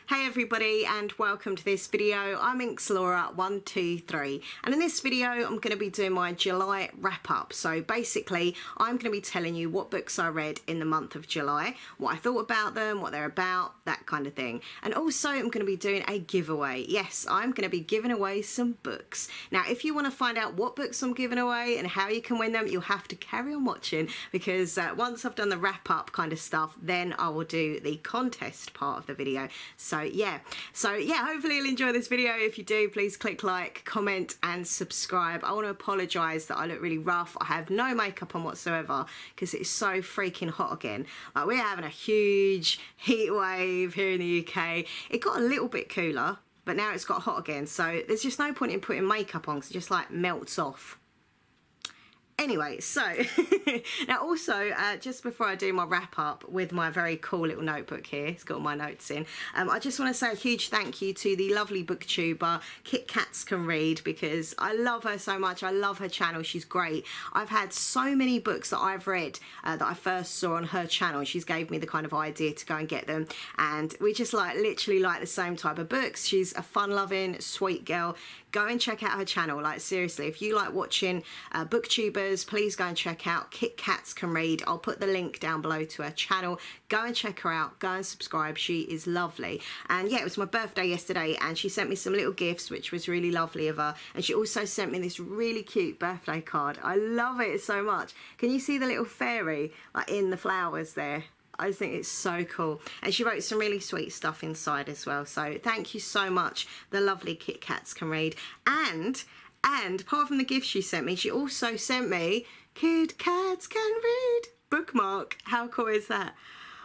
Hey everybody, and welcome to this video. I'm Inxlaura123, and in this video I'm going to be doing my July wrap up. So basically I'm going to be telling you what books I read in the month of July, what I thought about them, what they're about, that kind of thing. And also I'm going to be doing a giveaway. Yes, I'm going to be giving away some books. Now if you want to find out what books I'm giving away and how you can win them, you'll have to carry on watching, because once I've done the wrap up kind of stuff, then I will do the contest part of the video. So yeah, hopefully you'll enjoy this video. If you do, please click like, comment and subscribe. I want to apologise that I look really rough. I have no makeup on whatsoever because it's so freaking hot again. Like, we're having a huge heat wave here in the UK. It got a little bit cooler, but now it's got hot again, so there's just no point in putting makeup on because it just like melts off. Anyway, so now also just before I do my wrap up with my very cool little notebook here, it's got all my notes in, I just want to say a huge thank you to the lovely booktuber Kit Cats Can Read, because I love her so much. I love her channel. She's great. I've had so many books that I've read that I first saw on her channel. She's gave me the kind of idea to go and get them, and we just literally like the same type of books. She's a fun-loving, sweet girl. Go and check out her channel. Like, seriously, if you like watching booktubers, please go and check out Kit Cats Can Read. I'll put the link down below to her channel. Go and check her out. Go and subscribe. She is lovely. And yeah, it was my birthday yesterday, and she sent me some little gifts, which was really lovely of her. And she also sent me this really cute birthday card. I love it so much. Can you see the little fairy like in the flowers there? I think it's so cool, and she wrote some really sweet stuff inside as well. So thank you so much, the lovely Kit Cats Can Read. And apart from the gift she sent me, she also sent me Kit Cats Can Read bookmark. How cool is that?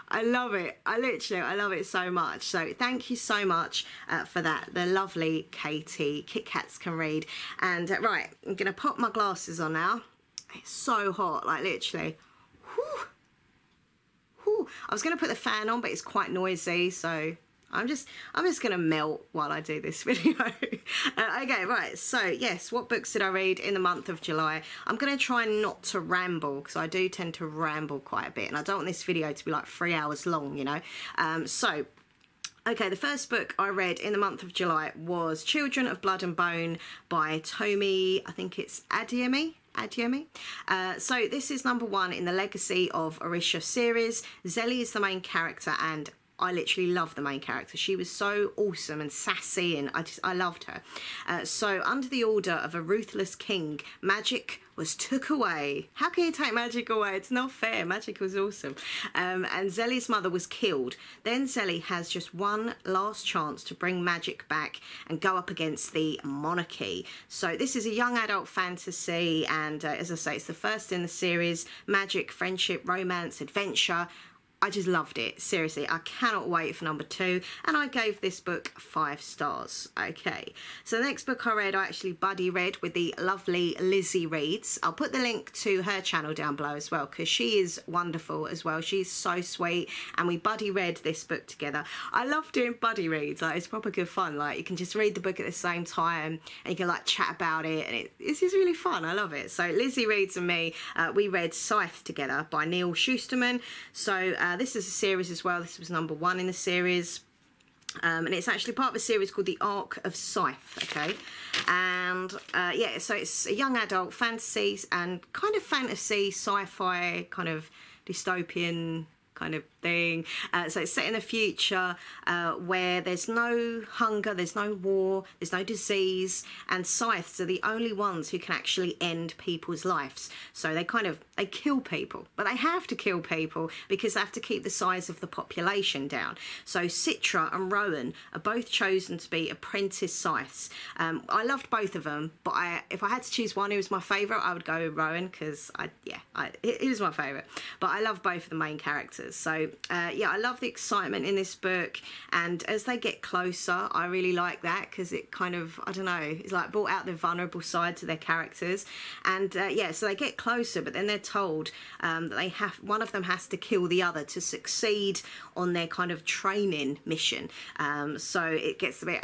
I love it. I love it so much. So thank you so much for that, the lovely Katie. Kit Cats Can Read. And right, I'm gonna pop my glasses on now. It's so hot, like literally. Whew. I was going to put the fan on, but it's quite noisy, so I'm just going to melt while I do this video. Okay, right, so yes, what books did I read in the month of July? I'm going to try not to ramble, because I do tend to ramble quite a bit, and I don't want this video to be like 3 hours long, you know. Okay, the first book I read in the month of July was Children of Blood and Bone by Tomi, I think it's Adeyemi. So this is #1 in the Legacy of Orisha series. Zelly is the main character, and I literally love the main character. She was so awesome and sassy, and I loved her. So under the order of a ruthless king, magic was took away. How can you take magic away? It's not fair. Magic was awesome. And Zelly's mother was killed. Then Zelly has just one last chance to bring magic back and go up against the monarchy. So this is a young adult fantasy, and as I say, it's the first in the series. Magic, friendship, romance, adventure. I just loved it. Seriously, I cannot wait for #2, and I gave this book 5 stars. Okay, so the next book I read, I actually buddy read with the lovely Lizzie Reads. I'll put the link to her channel down below as well, because she is wonderful as well. She's so sweet, and we buddy read this book together. I love doing buddy reads. Like, it's proper good fun. Like, you can just read the book at the same time, and you can like chat about it, and it's just really fun. I love it. So Lizzie Reads and me, we read Scythe together by Neil Schusterman. So this is a series as well. This was #1 in the series, and it's actually part of a series called The Arc of Scythe. Okay, and yeah, so it's a young adult fantasy and kind of fantasy sci-fi kind of dystopian kind of thing. So it's set in the future where there's no hunger, there's no war, there's no disease, and scythes are the only ones who can actually end people's lives. So they kill people, but they have to kill people because they have to keep the size of the population down. So Citra and Rowan are both chosen to be apprentice scythes. I loved both of them, but if I had to choose one who was my favourite, I would go with Rowan, because he was my favourite. But I love both of the main characters. So yeah, I love the excitement in this book, and as they get closer, I really like that, because it kind of, I don't know, it's like brought out the vulnerable side to their characters. And yeah, so they get closer, but then they're told that one of them has to kill the other to succeed on their kind of training mission. So it gets a bit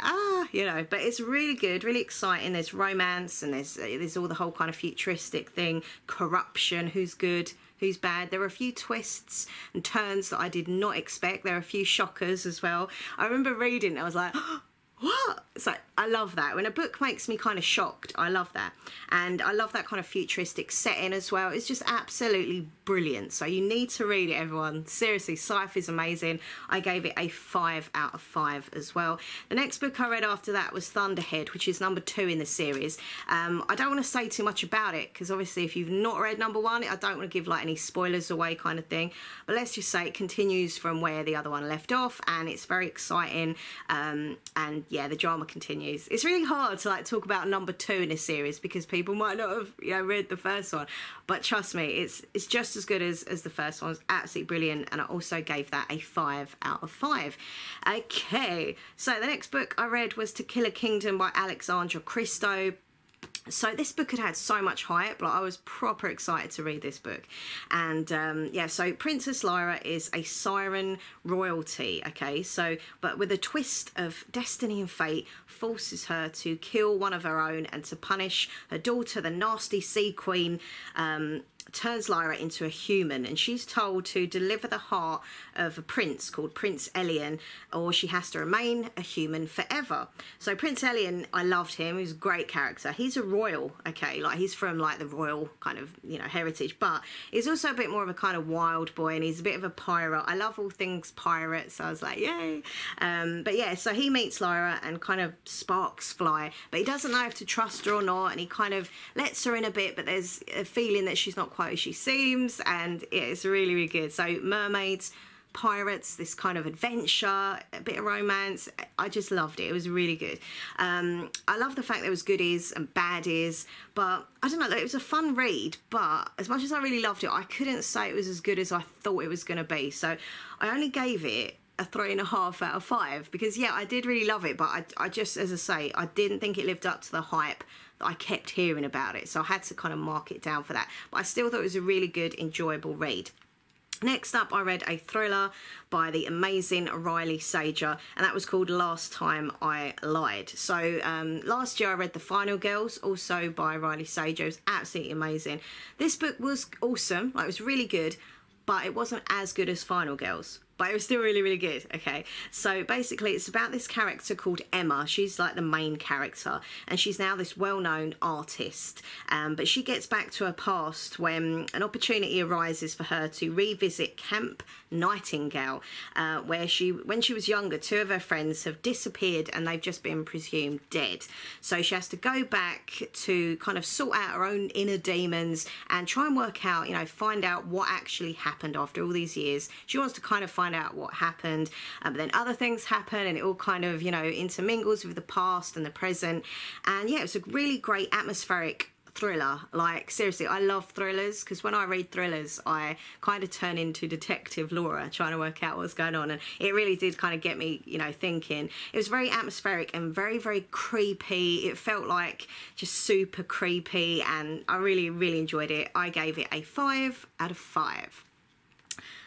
you know, but it's really good, really exciting. There's romance, and there's all the whole kind of futuristic thing, corruption, who's good, who's bad. There are a few twists and turns that I did not expect. There are a few shockers as well. I remember reading it, I was like, what? It's like, I love that. When a book makes me kind of shocked, I love that. And I love that kind of futuristic setting as well. It's just absolutely brilliant. So you need to read it, everyone. Seriously, Scythe is amazing. I gave it a 5 out of 5 as well. The next book I read after that was Thunderhead, which is number 2 in the series. I don't want to say too much about it, because obviously if you've not read number 1, I don't want to give like any spoilers away kind of thing. But let's just say it continues from where the other one left off, and it's very exciting. And yeah, the drama continues. It's really hard to like talk about number 2 in a series because people might not have, you know, read the first one, but trust me, it's just as good as the first one. It's absolutely brilliant, and I also gave that a 5 out of 5. Okay, so the next book I read was To Kill a Kingdom by Alexandra Christo. So this book had so much hype, like I was proper excited to read this book. And yeah, so Princess Lyra is a siren royalty, okay, so but with a twist of destiny and fate forces her to kill one of her own and to punish her daughter, the nasty sea queen. Turns Lyra into a human, and she's told to deliver the heart of a prince called Prince Elian, or she has to remain a human forever. So Prince Elian, I loved him. He's a great character. He's a royal, okay, like he's from like the royal kind of, you know, heritage, but he's also a bit more of a kind of wild boy, and he's a bit of a pirate. I love all things pirates, so I was like, yay. But yeah, so he meets Lyra and kind of sparks fly, but he doesn't know if to trust her or not, and he kind of lets her in a bit, but there's a feeling that she's not quite as she seems, and yeah, it's really, really good. So mermaids, pirates, this kind of adventure, a bit of romance. I just loved it. It was really good. I love the fact there was goodies and baddies, but I don't know, it was a fun read, but as much as I really loved it, I couldn't say it was as good as I thought it was going to be. So I only gave it a 3.5 out of 5 because yeah, I did really love it, but I just, as I say, I didn't think it lived up to the hype that I kept hearing about it, so I had to kind of mark it down for that. But I still thought it was a really good, enjoyable read. Next up, I read a thriller by the amazing Riley Sager, and that was called Last Time I Lied. So last year I read The Final Girls, also by Riley Sager. It was absolutely amazing. This book was awesome, like it was really good, but it wasn't as good as Final Girls. But it was still really, really good, okay? So basically it's about this character called Emma. She's like the main character, and she's now this well-known artist. But she gets back to her past when an opportunity arises for her to revisit Camp Nightingale, where when she was younger, 2 of her friends have disappeared and they've just been presumed dead. So she has to go back to kind of sort out her own inner demons and try and work out, you know, find out what actually happened after all these years. She wants to kind of find out what happened, but then other things happen, and it all kind of, you know, intermingles with the past and the present. And yeah, it's a really great atmospheric thriller. Like seriously, I love thrillers, because when I read thrillers I kind of turn into Detective Laura trying to work out what's going on, and it really did kind of get me, you know, thinking. It was very atmospheric and very, very creepy. It felt like just super creepy, and I really, really enjoyed it. I gave it a 5 out of 5.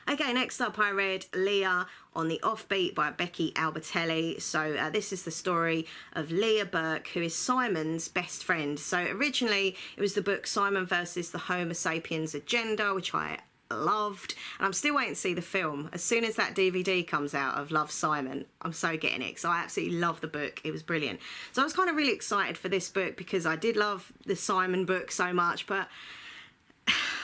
Okay, next up I read Leah on the Offbeat by Becky Albertelli. So this is the story of Leah Burke, who is Simon's best friend. So originally it was the book Simon versus the Homo sapiens agenda, which I loved, and I'm still waiting to see the film. As soon as that DVD comes out of Love, Simon, I'm so getting it, because I absolutely love the book. It was brilliant. So I was kind of really excited for this book because I did love the Simon book so much, but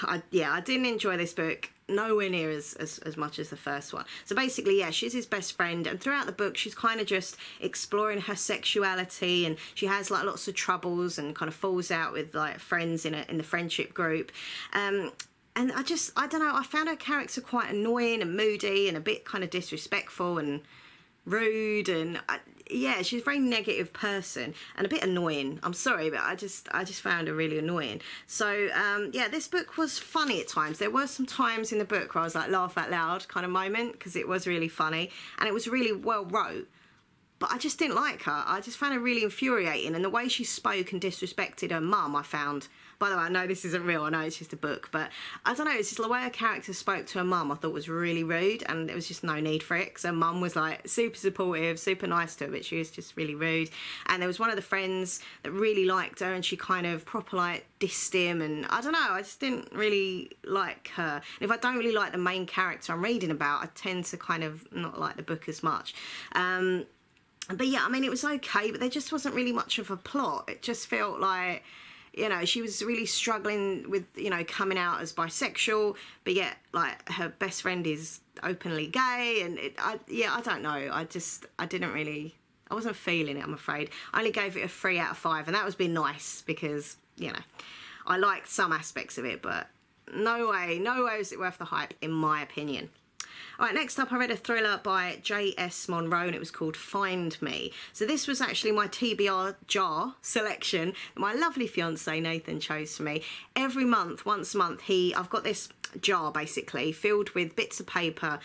I didn't enjoy this book nowhere near as much as the first one. So basically, yeah, she's his best friend, and throughout the book she's kind of just exploring her sexuality, and she has like lots of troubles and kind of falls out with like friends in the friendship group. And I don't know, I found her character quite annoying and moody and a bit kind of disrespectful and rude, and yeah, she's a very negative person and a bit annoying. I'm sorry, but I just found her really annoying. So yeah, this book was funny at times. There were some times in the book where I was like laugh out loud kind of moment, because it was really funny and it was really well wrote. But I just didn't like her. I just found her really infuriating, and the way she spoke and disrespected her mum I found By the way, I know this isn't real, I know it's just a book, but I don't know, it's just the way a character spoke to her mum I thought was really rude, and there was just no need for it, because her mum was like super supportive, super nice to her, but she was just really rude. And there was one of the friends that really liked her, and she kind of proper like dissed him, and I don't know, I just didn't really like her. And if I don't really like the main character I'm reading about, I tend to kind of not like the book as much. But yeah, I mean, it was okay, but there just wasn't really much of a plot. It just felt like, you know, she was really struggling with, you know, coming out as bisexual, but yet, like, her best friend is openly gay, and I don't know. I wasn't feeling it, I'm afraid. I only gave it a 3 out of 5, and that was being nice, because, you know, I liked some aspects of it, but no way is it worth the hype, in my opinion. Alright, next up I read a thriller by J.S. Monroe, and it was called Find Me. So this was actually my TBR jar selection that my lovely fiance Nathan chose for me. Every month, once a month, I've got this jar basically filled with bits of paper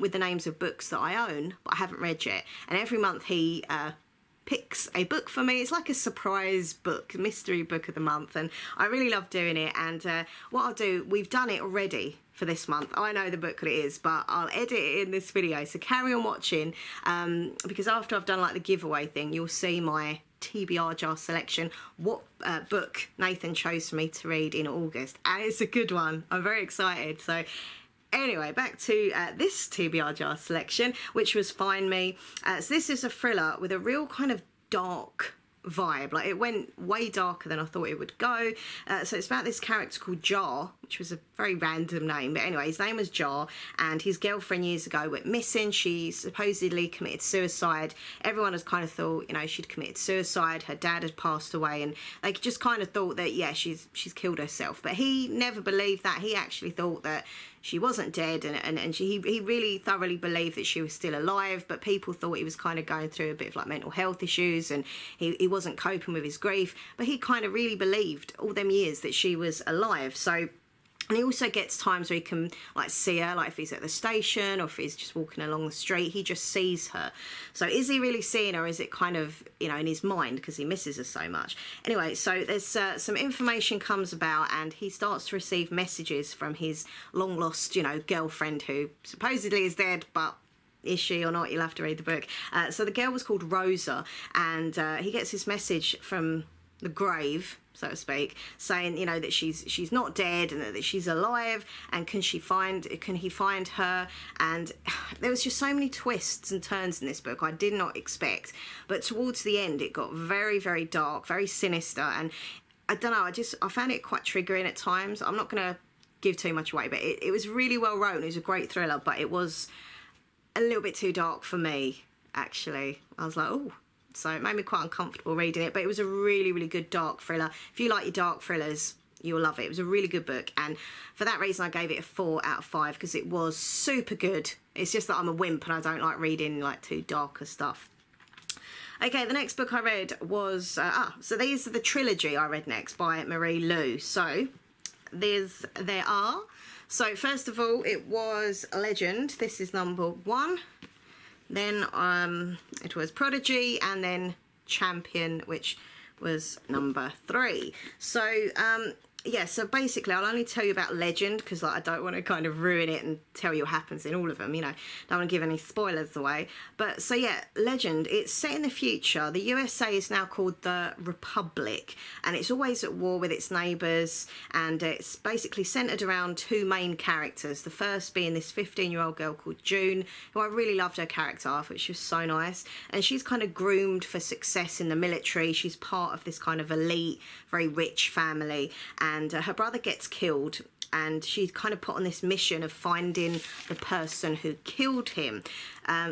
with the names of books that I own but I haven't read yet. And every month he picks a book for me. It's like a surprise book, mystery book of the month, and I really love doing it. And what I'll do, we've done it already for this month. I know the book that it is, but I'll edit it in this video, so carry on watching, because after I've done like the giveaway thing, you'll see my TBR jar selection, what book Nathan chose for me to read in August, and it's a good one. I'm very excited. So anyway, back to this TBR jar selection, which was Find Me. So this is a thriller with a real kind of dark vibe. Like, it went way darker than I thought it would go. So it's about this character called Jar, which was a very random name, but anyway, his name was Jar, and his girlfriend years ago went missing. She supposedly committed suicide. Everyone has kind of thought, you know, she'd committed suicide, her dad had passed away, and they just kind of thought that, yeah, she's killed herself. But he never believed that. He actually thought that she wasn't dead, and he really thoroughly believed that she was still alive, but people thought he was kind of going through a bit of like mental health issues, and he wasn't coping with his grief, but he kind of really believed all them years that she was alive. So, and he also gets times where he can like see her, like if he's at the station or if he's just walking along the street, he just sees her. So is he really seeing her, or is it kind of, you know, in his mind because he misses her so much? Anyway, so there's some information comes about, and he starts to receive messages from his long lost, you know, girlfriend, who supposedly is dead, but is she or not? You'll have to read the book. So the girl was called Rosa, and he gets this message from the grave, so to speak, saying, you know, that she's not dead and that she's alive, and can he find her? And there was just so many twists and turns in this book I did not expect, but towards the end it got very, very dark, very sinister, and I don't know, I found it quite triggering at times. I'm not going to give too much away, but it was really well written. It was a great thriller, but it was a little bit too dark for me, actually. I was like, oh. So it made me quite uncomfortable reading it, but it was a really, really good dark thriller. If you like your dark thrillers, you'll love it. It was a really good book, and for that reason I gave it a 4 out of 5, because it was super good. It's just that I'm a wimp and I don't like reading like too darker stuff. Okay, the next book I read was, so these are the trilogy I read next by Marie Lu. So so first of all, it was Legend. This is number 1. Then it was Prodigy, and then Champion, which was number 3. So yeah, so basically I'll only tell you about Legend, because like, I don't want to kind of ruin it and tell you what happens in all of them, you know, don't want to give any spoilers away. But so yeah, Legend, it's set in the future. The USA is now called the Republic, and it's always at war with its neighbours, and it's basically centred around 2 main characters. The first being this 15-year-old girl called June, who I really loved her character. I thought she was so nice, and she's kind of groomed for success in the military. She's part of this kind of elite, very rich family, and her brother gets killed, and she's kind of put on this mission of finding the person who killed him.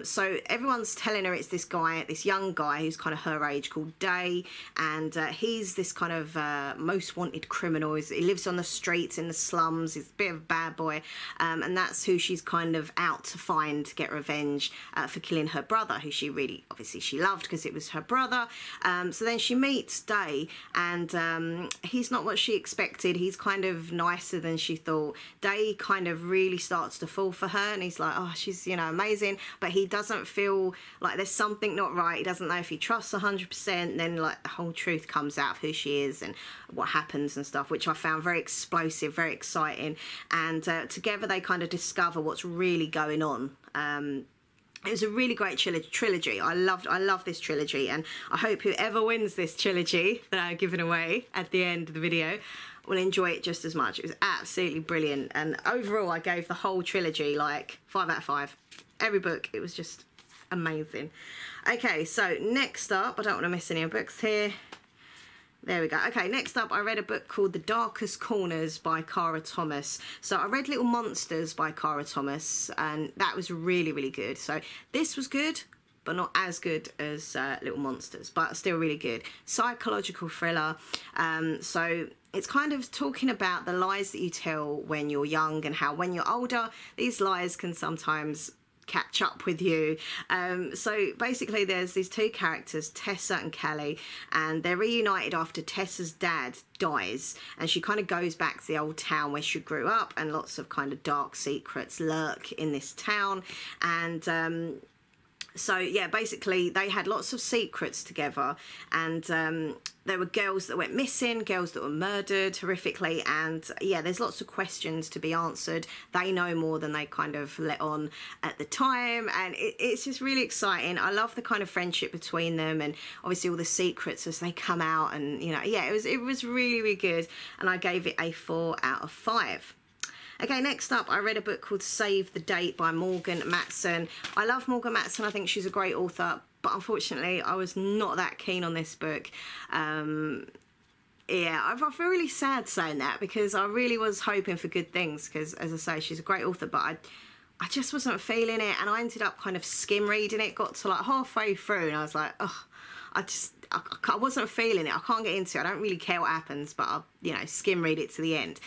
So everyone's telling her it's this guy, this young guy who's kind of her age, called Day, and he's this kind of most wanted criminal. He lives on the streets in the slums. He's a bit of a bad boy, and that's who she's kind of out to find, to get revenge for killing her brother, who she really, obviously she loved because it was her brother. So then she meets Day, and he's not what she expected. He's kind of nicer than she thought. Day kind of really starts to fall for her, and he's like, oh, she's, you know, amazing, but but he doesn't feel like there's something not right. He doesn't know if he trusts 100%. Then like the whole truth comes out of who she is and what happens and stuff, which I found very explosive, very exciting. And together they kind of discover what's really going on. It was a really great trilogy. I love this trilogy, and I hope whoever wins this trilogy that I'm giving away at the end of the video will enjoy it just as much. It was absolutely brilliant, and overall I gave the whole trilogy like 5 out of 5. Every book, it was just amazing. Okay, so next up, I don't want to miss any books here. There we go. Okay, next up I read a book called The Darkest Corners by Cara Thomas. So I read Little Monsters by Cara Thomas, and that was really, really good. So this was good, but not as good as Little Monsters, but still really good. Psychological thriller. So it's kind of talking about the lies that you tell when you're young and how when you're older, these lies can sometimes catch up with you. So basically there's these two characters, Tessa and Callie, and they're reunited after Tessa's dad dies, and she kind of goes back to the old town where she grew up, and lots of kind of dark secrets lurk in this town. And so yeah, basically they had lots of secrets together, and there were girls that went missing, girls that were murdered horrifically, and yeah, there's lots of questions to be answered. They know more than they kind of let on at the time, and it's just really exciting. I love the kind of friendship between them, and obviously all the secrets as they come out, and you know, yeah, it was really, really good, and I gave it a 4 out of 5. Okay, next up, I read a book called Save the Date by Morgan Matson. I love Morgan Matson. I think she's a great author, but unfortunately, I was not that keen on this book. Yeah, I feel really sad saying that, because I really was hoping for good things, because, as I say, she's a great author, but I just wasn't feeling it, and I ended up kind of skim reading it, got to like halfway through, and I was like, oh, I wasn't feeling it. I can't get into it. I don't really care what happens, but I'll, you know, skim read it to the end.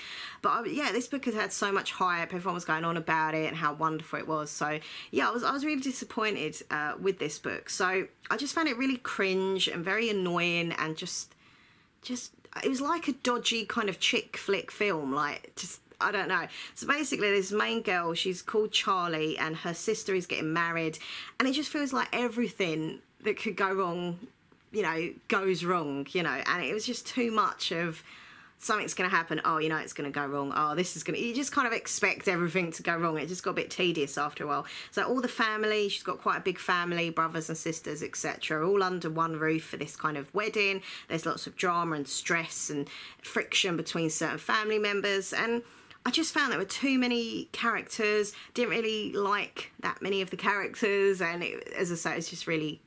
But yeah, this book has had so much hype. Everyone was going on about it and how wonderful it was. So yeah, I was really disappointed with this book. So I just found it really cringe and very annoying, and just it was like a dodgy kind of chick flick film. Like, just, I don't know. So basically this main girl, she's called Charlie, and her sister is getting married, and it just feels like everything that could go wrong, you know, goes wrong, you know, and it was just too much of something's going to happen. Oh, you know, it's going to go wrong. Oh, this is going to, you just kind of expect everything to go wrong. It just got a bit tedious after a while. So all the family, she's got quite a big family, brothers and sisters, etc., all under one roof for this kind of wedding. There's lots of drama and stress and friction between certain family members, and I just found there were too many characters. Didn't really like that many of the characters, and as I say, it's just really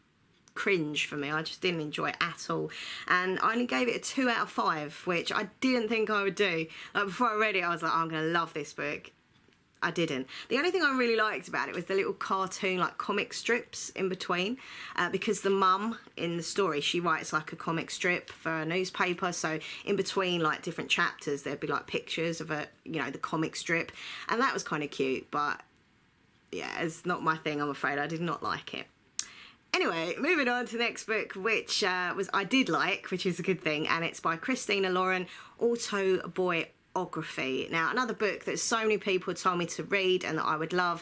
cringe for me. I just didn't enjoy it at all, and I only gave it a 2 out of 5, which I didn't think I would do. Like, before I read it, I was like, oh, I'm gonna love this book. I didn't. The only thing I really liked about it was the little cartoon, like comic strips in between, because the mum in the story, she writes like a comic strip for a newspaper, so in between like different chapters there'd be like pictures of a, you know, the comic strip, and that was kind of cute. But yeah, it's not my thing, I'm afraid. I did not like it. Anyway, moving on to the next book, which I did like, which is a good thing, and it's by Christina Lauren, Autobiography. Now, another book that so many people told me to read and that I would love,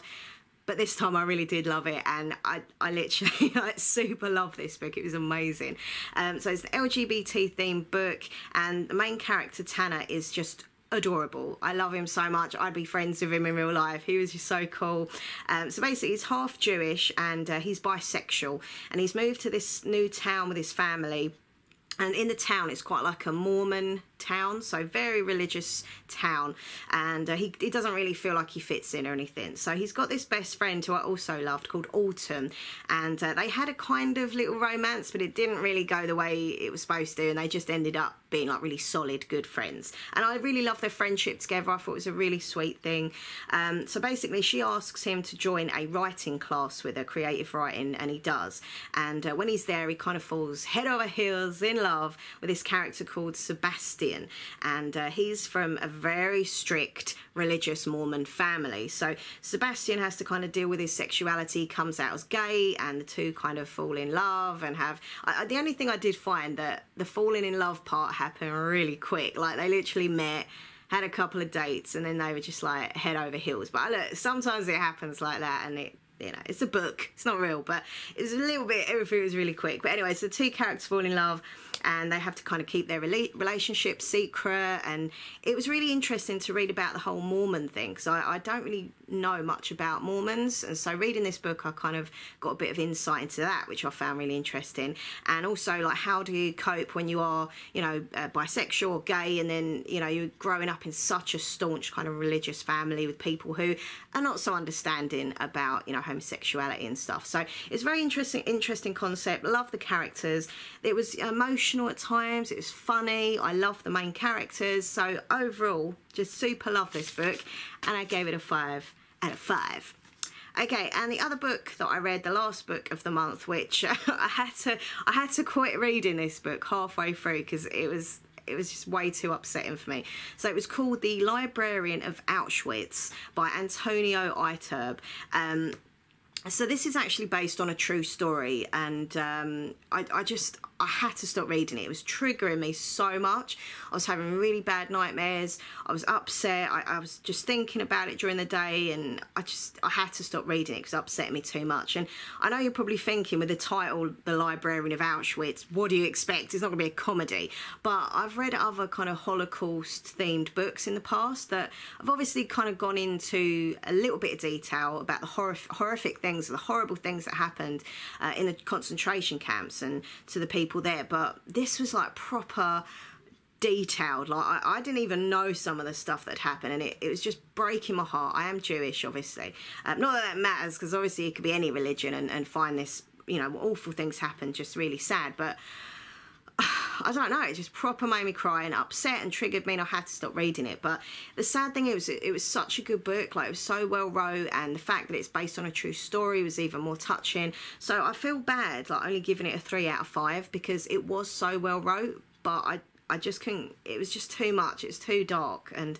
but this time I really did love it, and I literally like, super love this book. It was amazing. So it's an LGBT themed book, and the main character, Tanner, is just adorable. I love him so much. I'd be friends with him in real life. He was just so cool. So basically he's half Jewish, and he's bisexual, and he's moved to this new town with his family, and in the town it's quite like a Mormon town, so very religious town, and he doesn't really feel like he fits in or anything. So he's got this best friend who I also loved called Autumn, and they had a kind of little romance, but it didn't really go the way it was supposed to, and they just ended up being like really solid good friends, and I really loved their friendship together. I thought it was a really sweet thing. So basically she asks him to join a writing class with her, creative writing, and he does, and when he's there he kind of falls head over heels in love with this character called Sebastian, and he's from a very strict religious Mormon family. So Sebastian has to kind of deal with his sexuality, comes out as gay, and the two kind of fall in love and have... the only thing I did find that the falling in love part happened really quick. Like, they literally met, had a couple of dates, and then they were just like head over heels. But look, sometimes it happens like that, and you know, it's a book, it's not real, but it was a little bit, everything was really quick. But anyway, so two characters fall in love and they have to kind of keep their relationship secret, and it was really interesting to read about the whole Mormon thing, because I don't really know much about Mormons, and so reading this book I kind of got a bit of insight into that, which I found really interesting. And also, like, how do you cope when you are, you know, bisexual or gay, and then, you know, you're growing up in such a staunch kind of religious family with people who are not so understanding about, you know, homosexuality and stuff. So it's very interesting concept. Love the characters. It was emotional at times, it was funny, I love the main characters, so overall just super love this book, and I gave it a 5 out of 5. Okay, and the other book that I read, the last book of the month, which I had to quit reading this book halfway through because it was just way too upsetting for me. So it was called The Librarian of Auschwitz by Antonio Iturb. So this is actually based on a true story, and I had to stop reading it. It was triggering me so much. I was having really bad nightmares. I was upset. I was just thinking about it during the day, and I had to stop reading it because it upset me too much. And I know you're probably thinking, with the title The Librarian of Auschwitz, what do you expect? It's not going to be a comedy. But I've read other kind of Holocaust themed books in the past that have obviously kind of gone into a little bit of detail about the horrific things, the horrible things that happened in the concentration camps and to the people there. But this was like proper detailed. Like I didn't even know some of the stuff that happened, and it was just breaking my heart. I am Jewish, obviously. Not that matters, because obviously it could be any religion and find this, you know, awful things happen, just really sad. But I don't know, it just proper made me cry and upset and triggered me, and I had to stop reading it. But the sad thing is, it was such a good book. Like, it was so well wrote, and the fact that it's based on a true story was even more touching. So I feel bad, like, only giving it a 3 out of 5, because it was so well wrote, but I just couldn't, it was just too much. It's too dark and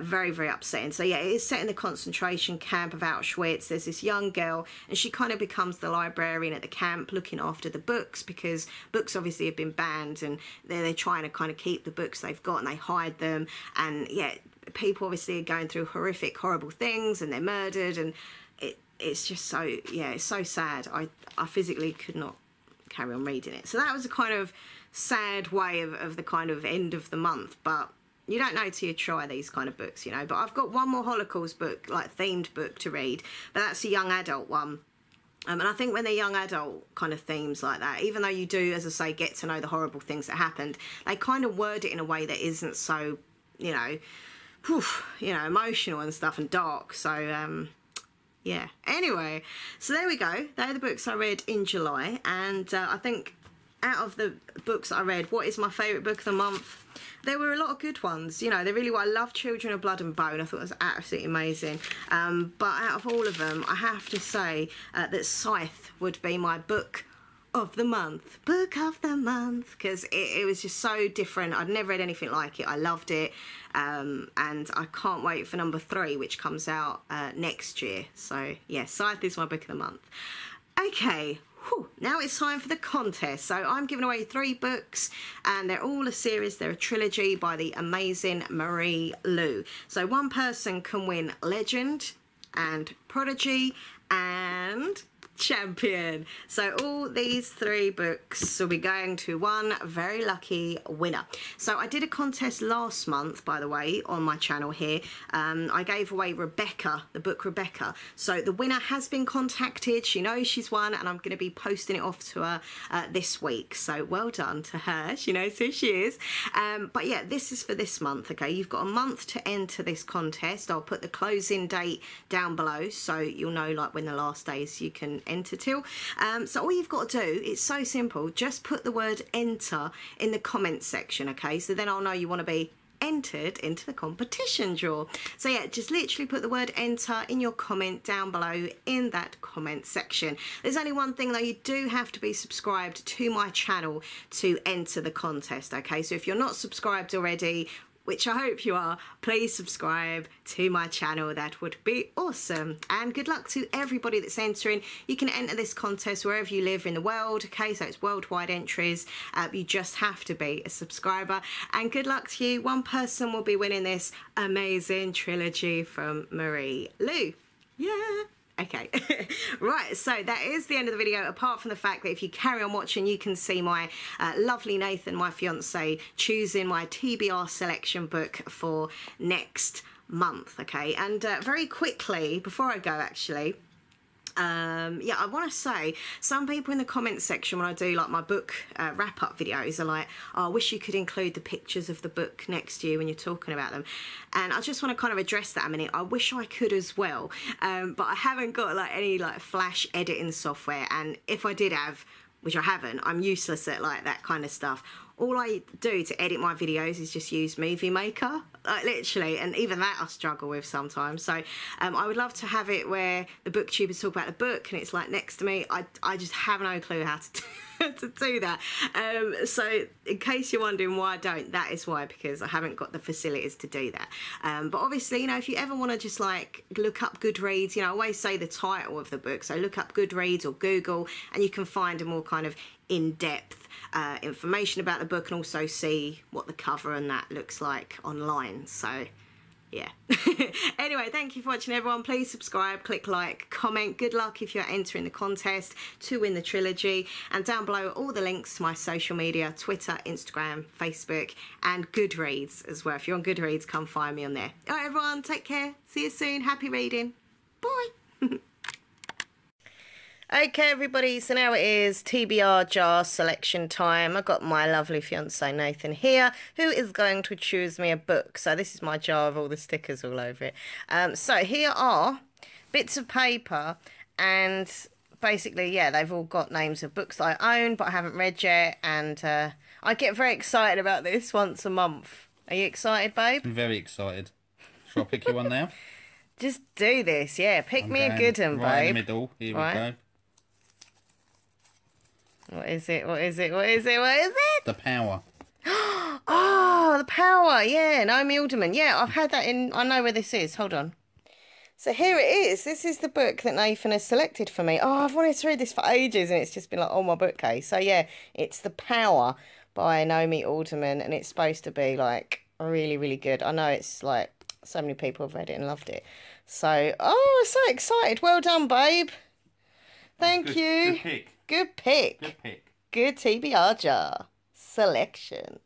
very, very upsetting. So yeah, it is set in the concentration camp of Auschwitz. There's this young girl, and she kind of becomes the librarian at the camp, looking after the books, because books obviously have been banned, and they're trying to kind of keep the books they've got, and they hide them. And yeah, people obviously are going through horrific, horrible things, and they're murdered, and it's just so, yeah, it's so sad. I physically could not carry on reading it. So that was a kind of sad way of the kind of end of the month, but you don't know till you try these kind of books, you know. But I've got one more Holocaust book, like themed book, to read, but that's a young adult one. And I think when they're young adult kind of themes like that, even though you do, as I say, get to know the horrible things that happened, they kind of word it in a way that isn't so, you know, emotional and stuff and dark. So yeah, anyway, so there we go. They're the books I read in July, and I think out of the books I read, what is my favourite book of the month? There were a lot of good ones, you know, they really were. I love Children of Blood and Bone. I thought it was absolutely amazing. But out of all of them, I have to say that Scythe would be my book of the month. Book of the month, because it was just so different. I'd never read anything like it. I loved it. And I can't wait for number 3, which comes out next year. So yeah, Scythe is my book of the month. Okay. Whew, now it's time for the contest. So I'm giving away 3 books, and they're all a series. They're a trilogy by the amazing Marie Lu. So one person can win Legend and Prodigy and Champion. So all these 3 books will be going to one very lucky winner. So I did a contest last month, by the way, on my channel here. I gave away Rebecca, the book Rebecca. So the winner has been contacted. She knows she's won, and I'm going to be posting it off to her this week. So well done to her. She knows who she is. But yeah, this is for this month, okay? You've got a month to enter this contest. I'll put the closing date down below, so you'll know, like, when the last days you can enter till. So all you've got to do, it's so simple, just put the word enter in the comments section, okay? So then I'll know you want to be entered into the competition draw. So yeah, just literally put the word enter in your comment down below in that comment section. There's only one thing though, you do have to be subscribed to my channel to enter the contest, okay? So if you're not subscribed already, which I hope you are, please subscribe to my channel. That would be awesome. And good luck to everybody that's entering. You can enter this contest wherever you live in the world, okay? So it's worldwide entries. You just have to be a subscriber. And good luck to you. One person will be winning this amazing trilogy from Marie Lu. Yeah. Okay. Right, so that is the end of the video, apart from the fact that if you carry on watching, you can see my lovely Nathan, my fiance, choosing my TBR selection book for next month, okay? And very quickly, before I go, actually, yeah, I want to say, some people in the comments section when I do like my book wrap-up videos are like, oh, I wish you could include the pictures of the book next to you when you're talking about them. And I just want to kind of address that a minute. I wish I could as well, but I haven't got like any like flash editing software, and if I did have, which I haven't, I'm useless at like that kind of stuff. All I do to edit my videos is just use Movie Maker, like literally, and even that I struggle with sometimes. So I would love to have it where the booktubers talk about the book and it's like next to me. I just have no clue how to do that. So in case you're wondering why I don't, that is why, because I haven't got the facilities to do that. But obviously, you know, if you ever want to just like look up Goodreads, you know, I always say the title of the book. So look up Goodreads or Google and you can find a more kind of in-depth information about the book and also see what the cover and that looks like online. So yeah. Anyway, thank you for watching, everyone. Please subscribe, click like, comment. Good luck if you're entering the contest to win the trilogy. And down below are all the links to my social media: Twitter, Instagram, Facebook, and Goodreads as well. If you're on Goodreads, come find me on there. All right, everyone, take care. See you soon. Happy reading. Bye. Okay, everybody, so now it is TBR jar selection time. I've got my lovely fiance Nathan here, who is going to choose me a book. So this is my jar of all the stickers all over it. So here are bits of paper, and basically, yeah, they've all got names of books that I own but I haven't read yet, and I get very excited about this once a month. Are you excited, babe? I'm very excited. Shall I pick you one now? Just do this, yeah. Pick me a good one, babe. Right in the middle. Here we go. What is it? What is it? What is it? What is it? The Power. Oh, The Power. Yeah, Naomi Alderman. Yeah, I've had that in... I know where this is. Hold on. So here it is. This is the book that Nathan has selected for me. Oh, I've wanted to read this for ages and it's just been like on my bookcase. So yeah, it's The Power by Naomi Alderman, and it's supposed to be like really, really good. I know it's like so many people have read it and loved it. So, oh, so excited. Well done, babe. Thank you. Good pick. Good pick. Good pick. Good TBR jar selection.